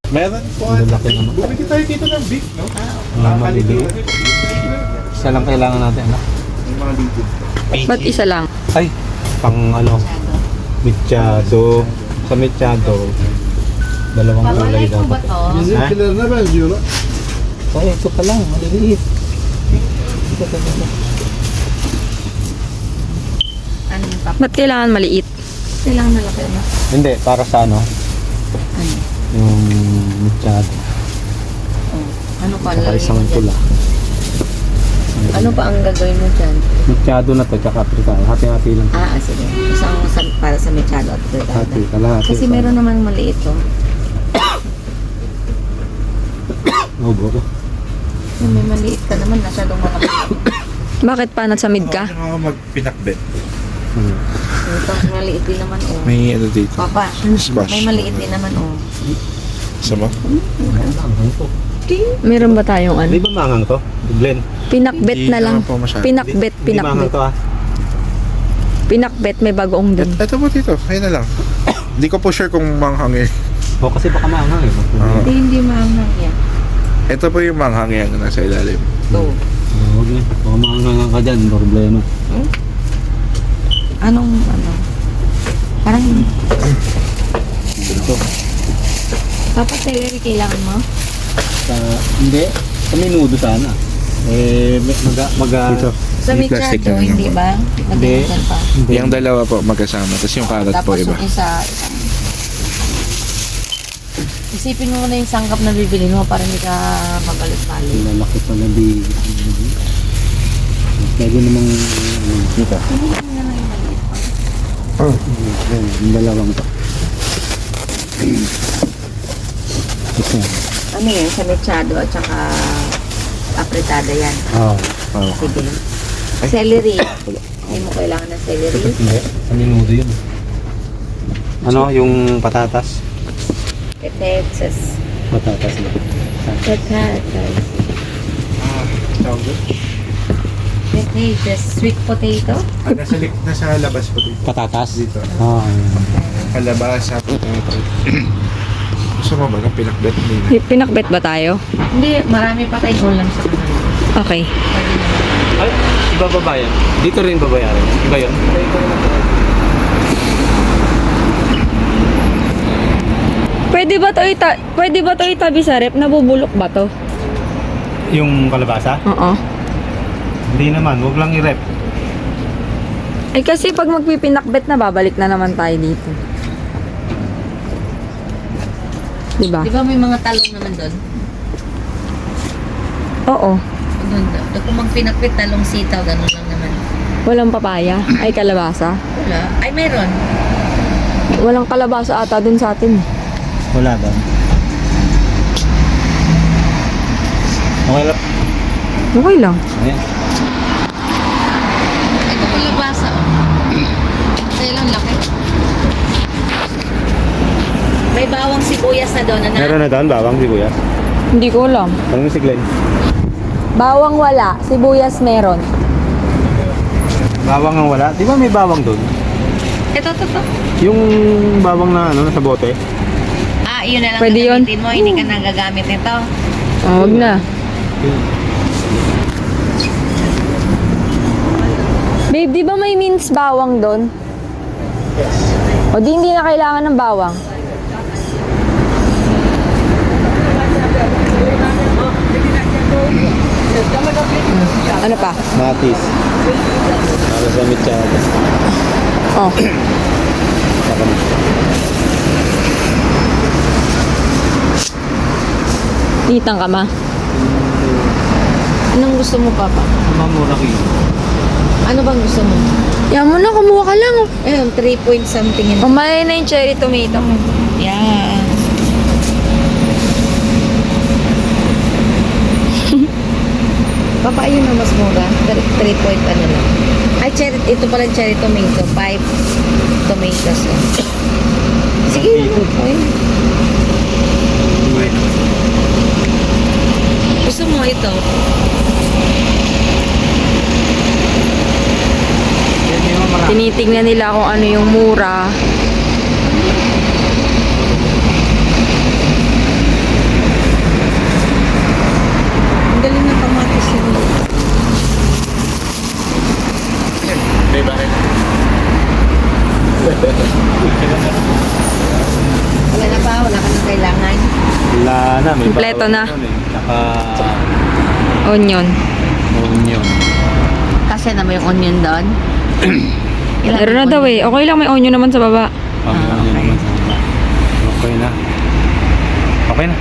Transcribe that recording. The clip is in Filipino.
Meron po. Ang lalaki naman. Bumili tayo dito ng beef, no? Maliliit. Isa lang kailangan natin, anak. Yung mga liquid. Ba't isa lang? Ay, pang ano, mechado. Sa mechado, dalawang kulay Babalay ko ba dapat. to? Ha? Kailan na ba, Juro? Oh, ito pa lang, maliliit. Ano yung papa? Ba't kailangan maliit? Kailangan malaki na. Hindi, para sa ano, Ano? yung mechado. Oh. Ano pa? Saka lalagyan isang mo dyan? pula. Ano pa ang gagawin mo dyan? Mechado na to, tsaka aprikado. Hati-hati lang. Sige. Para sa mechado at fritada. Hati, kalahati. Kasi meron naman maliit to. Obo ko. Yung may maliit ka naman, nasyadong malaki. Bakit pa natsamid ka? Ako magpinakbet. Yung pang maliit din naman, oh. May ano dito. Papa, Squash. may maliit din naman, oh. Sama? Manghang to. Meron ba tayong Di ano? ba manghang to? Blend. Pinakbet Hindi na lang. naman po masyado. Pinakbet, Di manghang pinakbet. to ah. Pinakbet, may bagoong dun. Ito po dito. Ayun na lang. Hindi ko po sure kung manghang eh. O kasi baka manghang eh. Ah. Hindi maanghang yan. Ito po yung manghang yan na nasa ilalim. To. Huwag na. Baka manghang ka dyan, problema. Anong, ano? Parang, Ito. Papa, celery kailangan mo? Hindi. Sa menudo sana. Dito. Sa May plastic mechado, na lang hindi po. ba? Nagdagdagan pa. Yung dalawa po magkasama. Tapos yung carrot po Tapos iba. yung isa, isipin mo muna yung sangkap na bibili mo para hindi ka mabalit-balik. Lalaki pa na di. Pwede namang dito. Yung dalawang to. Ito. Ano yan? Sa mechado at saka apretada yan. Oo. Sige. Celery. Hindi mo kailangan ng celery. Hindi. Sa menudo yun. Ano? Yung patatas? Potatoes. Patatas na. Potatoes. Tawag doon? Potatoes. Sweet potato. Nasa labas po dito. Patatas? Dito. Oo. Kalabasa. Gusto mo ba ng pinakbet nila? Pinakbet ba tayo? Hindi, marami pa tayong ulam sa kanila. Okay. Pwede naman. Ay, iba ba ba yan? Dito rin babayaran? Iba yun? Pwede ba to itabi sa rep? Nabubulok ba to? Yung kalabasa? Oo. Hindi naman, wag lang i-rep. Eh kasi pag magpipinakbet na, babalik na naman tayo dito. Diba? Di ba may mga talong naman doon? Oo. Doon. Kung magpinakpit talong sitaw, gano'n lang naman. Walang papaya. Ay, kalabasa. Wala. Ay, mayroon. Walang kalabasa ata dun sa atin. Wala ba? Okay lang. Okay lang. Ayan. Ito po labasa. Sa ilang laki. May bawang sibuyas na doon, anak. Meron na doon, bawang sibuyas. Hindi ko alam. Ano si Glenn? Bawang wala. Sibuyas meron. Bawang ang wala? Di ba may bawang doon? Ito. Yung bawang na ano, nasa bote? Yun na lang Pwede yun? gagamitin mo. Hindi ka nagagamit nito. Huwag na. Babe, di ba may minced bawang doon? Yes. O di hindi na kailangan ng bawang. Ano pa? Matis. Para sa mechado. Oh. Itang ka ma. Anong gusto mo, Papa? Mamura kilo. Ano bang gusto mo? Yan mo na, kumuha ka lang. Ayun, 3 point something yun. Kumain na yung cherry tomato mo. Yan. Papa, ayun na mas mura. 3 point ano lang. Ay, ito pala cherry tomato. 5 tomatoes. Sige, ayun. Gusto mo ito? Tinitingnan nila kung ano yung mura. na. May Kompleto bawang na. doon eh. Tsaka Onion. onion. Kasi na may onion doon. Ilan Meron na yung daw onion? eh. Okay lang, may onion naman sa baba. Pag onion okay. naman sa baba. Okay na. Okay na.